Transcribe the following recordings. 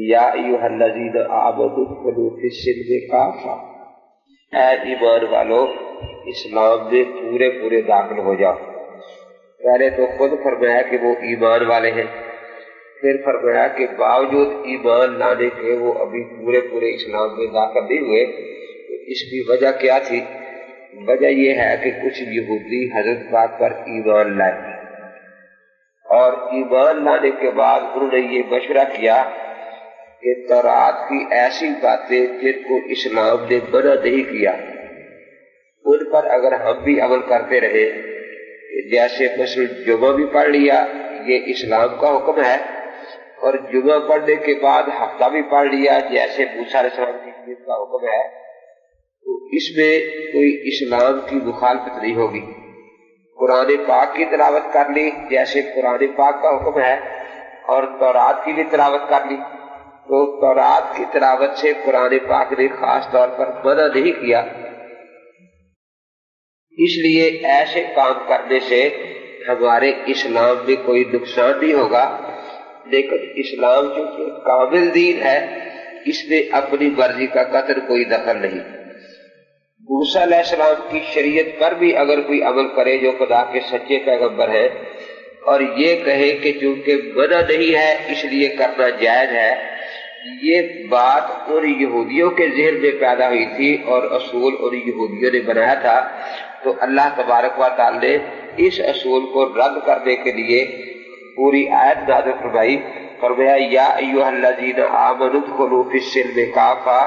या अय्युहल्लज़ीना आमनू उदखुलू फिस्सिल्मि काफ़ा, ऐ ईमान वालो इस्लाम में पूरे पूरे दाखिल हो जाओ। पहले तो खुद फरमाया कि वो ईमान वाले हैं, फिर फरमाया कि बावजूद ईमान लाने के वो अभी पूरे पूरे इस्लाम में दाखिल नहीं हुए। तो इसकी वजह क्या थी? वजह ये है कि कुछ यहूदी हजरत पाक पर ईमान लाए और ईमान लाने के बाद उन्होंने ये मशवरा किया कि तौरात की ऐसी बातें जिनको इस्लाम ने मना नहीं किया उन पर अगर हम भी अमल करते रहे, जैसे मसलन जुमा भी पढ़ लिया, ये इस्लाम का हुक्म है, और जुमा पढ़ने के बाद हफ्ता भी पढ़ लिया जैसे मूसा अलैहिस्सलाम की चीज का हुक्म है, तो इसमें कोई इस्लाम की मुखालफत नहीं होगी। कुरान पाक की तिलावत कर ली जैसे कुरान पाक का हुक्म है, और तौरात की भी तिलावत कर ली, तो तौरात की तिलावत से कुरान पाक ने खास तौर पर मना नहीं किया। इसलिए ऐसे काम करने से हमारे इस्लाम में कोई नुकसान नहीं होगा। लेकिन इस्लाम जो कामिल दीन है, इसमें अपनी मर्जी का कतई कोई दखल नहीं। मूसा अलैहिस्सलाम की शरीयत पर भी अगर कोई अमल करे जो खुदा के सच्चे पैगंबर है और ये कहे कि चूंकि मना नहीं है इसलिए करना जायज है, ये बात उन यहूदियों के ज़हन में पैदा हुई थी और असूल उन यहूदियों ने बनाया था। तो अल्लाह तबारक व तआला ने इस असूल को रद्द करने के लिए पूरी आयत नाज़िल फरमाई। फरमाया या अय्युहल्लज़ीना आमनू उदखुलू फिस्सिल्मि काफ़ा,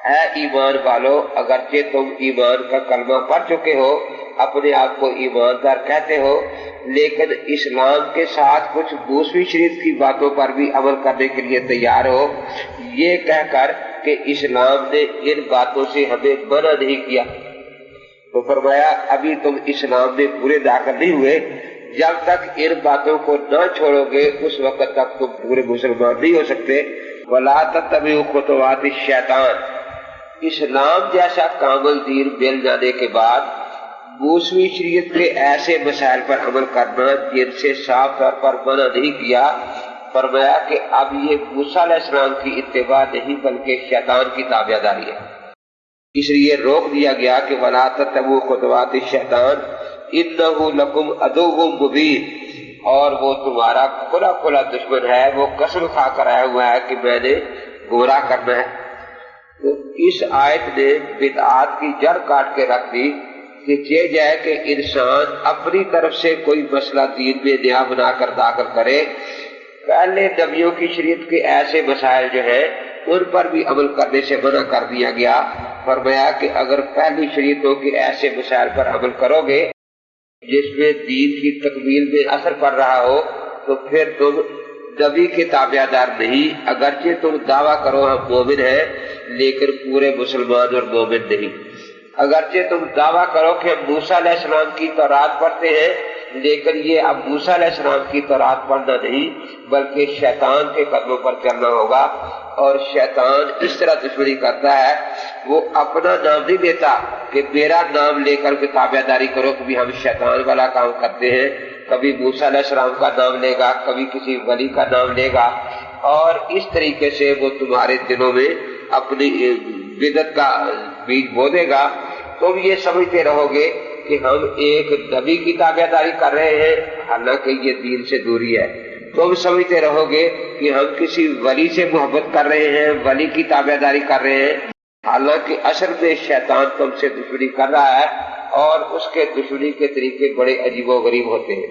ऐ ईमान वालो अगरचे तुम ईमान का कलमा पढ़ चुके हो, अपने आप को ईमानदार कहते हो, लेकिन इस्लाम के साथ कुछ दूसरी शरीयत की बातों पर भी अमल करने के लिए तैयार हो, ये कहकर कि इस्लाम ने इन बातों से हमें मना नहीं किया। तो फरमाया अभी तुम इस्लाम में पूरे दाखिल नहीं हुए, जब तक इन बातों को न छोड़ोगे उस वक्त तक तुम पूरे मुसलमान नहीं हो सकते। वला तत्तबिउ खुतुवाति शैतान, इस्लाम जैसा कामिल दीन मिल जाने के बाद दूसरी शरीयत के ऐसे मसाइल पर अमल करना जिनसे साफ तौर पर मना नहीं किया, फरमाया कि अब ये मूसा अलैहिस्सलाम की इत्तिबा नहीं बल्कि शैतान की ताबियादारी है। इसलिए रोक दिया गया कि वला तत्तबिउ खुतुवाति शैतान इन्नहु लकुम अदुव्वुम मुबीन, और वो तुम्हारा खुला खुला दुश्मन है, वो कसम खा कर आया हुआ है कि मैंने गुमराह करना है। तो इस आयत ने बिदआत की जड़ काट के रख दी कि ये जाए कि इंसान अपनी तरफ से कोई मसला दीन में नया बनाकर दाखिल करे। पहले नबियों की शरीयत के ऐसे मसाइल जो है उन पर भी अमल करने से मना कर दिया गया। फरमाया कि अगर पहली शरीयतों के ऐसे मसाइल पर अमल करोगे जिसमें दीन की तकमील में असर पड़ रहा हो, तो फिर तुम नबी के ताबियादार नहीं, अगरचे तुम दावा करो हम मोमिन हैं लेकिन पूरे मुसलमान और मोमिन नहीं। अगरचे तुम दावा करो कि हम मूसा अलैहिस्सलाम की तौरात पढ़ते हैं, लेकिन ये अब मूसा अलैहिस्सलाम की तौरात पढ़ना नहीं बल्कि शैतान के कदमों पर चलना होगा। और शैतान इस तरह दुश्मनी करता है, वो अपना नाम नहीं देता कि मेरा नाम लेकर के ताबियादारी करो, कभी हम शैतान वाला काम करते हैं, कभी मूसा अलैहिस्सलाम का नाम लेगा, कभी किसी वली का नाम लेगा, और इस तरीके से वो तुम्हारे दिलों में अपनी बिदअत का बीज बो देगा। तुम ये समझते रहोगे कि हम एक नबी की ताबियादारी कर रहे हैं, हालांकि ये दीन से दूरी है। तुम समझते रहोगे कि हम किसी वली से मोहब्बत कर रहे हैं, वली की ताबियादारी कर रहे हैं, हालांकि असल में शैतान तुमसे दुश्मनी कर रहा है और उसके दुश्मनी के तरीके बड़े अजीबो गरीब होते हैं।